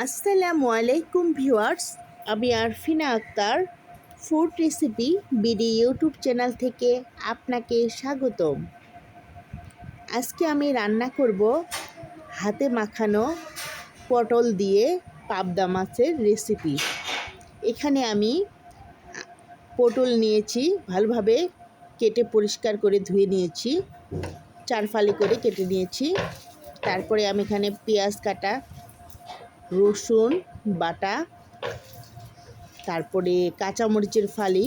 আসসালামু আলাইকুম ভিউয়ার্স, আমি Arfina Akter food recipe BD YouTube channel থেকে আপনাকে স্বাগতম। আজকে আমি রান্না করব হাতে মাখানো পটল দিয়ে পাবদা মাছের রেসিপি। এখানে আমি পটল নিয়েছি, ভালোভাবে কেটে পরিষ্কার করে ধুয়ে নিয়েছি, 4 ফালি করে কেটে নিয়েছি। তারপরে আমি এখানে পেঁয়াজ কাটা, রসুন বাটা, তারপরে কাঁচামরিচের ফালি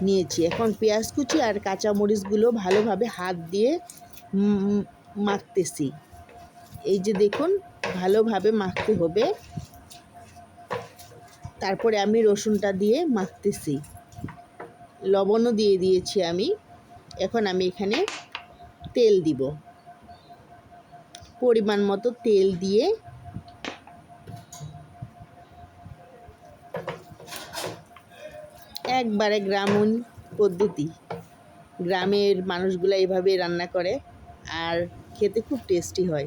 নিয়েছি। এখন পেঁয়াজ কুচি আর কাঁচামরিচগুলো ভালোভাবে হাত দিয়ে মাখতেছি। এই যে দেখুন, ভালোভাবে মাখতে হবে। তারপরে আমি রসুনটা দিয়ে মাখতেছি, লবণও দিয়ে দিয়েছি আমি। এখন আমি এখানে তেল দিব, পরিমাণ মতো তেল দিয়ে একবারে গ্রামীণ পদ্ধতি, গ্রামের মানুষগুলো এইভাবে রান্না করে আর খেতে খুব টেস্টি হয়।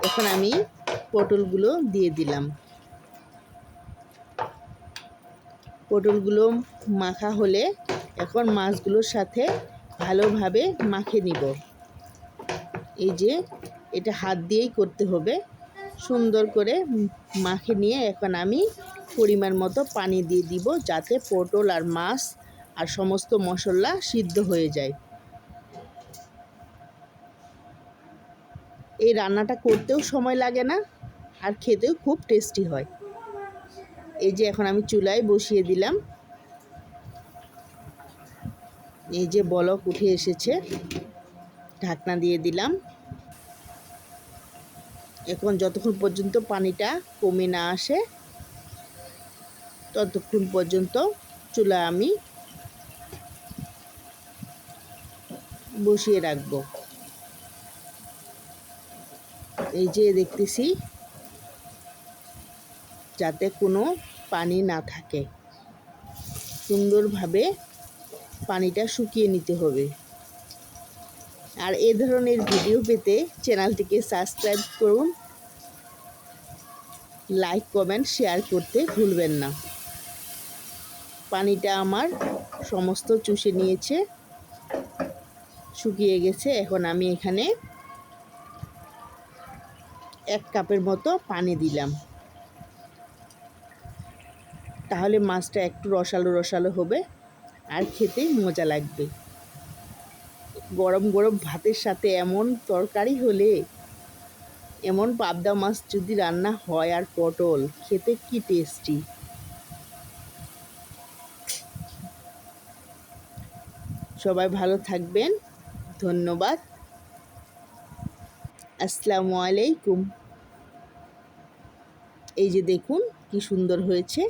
এখন আমি পটলগুলো দিয়ে দিলাম। পটলগুলো মাখা হলে এখন মাছগুলোর সাথে ভালোভাবে মাখে নিব। এই যে এটা হাত দিয়েই করতে হবে, সুন্দর করে মাখে নিয়ে এখন আমি পরিমাণ মতো পানি দিয়ে দিব, যাতে পটল আর মাছ আর সমস্ত মশলা সিদ্ধ হয়ে যায়। এই রান্নাটা করতেও সময় লাগে না আর খেতেও খুব টেস্টি হয়। এই যে এখন আমি চুলায় বসিয়ে দিলাম। এই যে বলক উঠে এসেছে, ঢাকনা দিয়ে দিলাম। এখন যতক্ষণ পর্যন্ত পানিটা কমে না আসে ততক্ষণ পর্যন্ত চুলা আমি বসিয়ে রাখবো। এই যে দেখতেছি যাতে কোনো পানি না থাকে, সুন্দরভাবে পানিটা শুকিয়ে নিতে হবে। আর এ ধরনের ভিডিও পেতে চ্যানেলটিকে সাবস্ক্রাইব করুন, লাইক কমেন্ট শেয়ার করতে ভুলবেন না। পানিটা আমার সমস্ত চুষে নিয়েছে, শুকিয়ে গেছে। এখন আমি এখানে 1 কাপের মতো পানি দিলাম, তাহলে মাছটা একটু রসালো রসালো হবে আর খেতে মজা লাগবে। গরম গরম ভাতের সাথে এমন তরকারি হলে, এমন পাবদা মাছ যদি রান্না হয় আর পটল, খেতে কি টেস্টি। সবাই ভালো থাকবেন, ধন্যবাদ। আসসালামু আলাইকুম। এই যে দেখুন কি সুন্দর হয়েছে।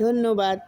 ধন্যবাদ।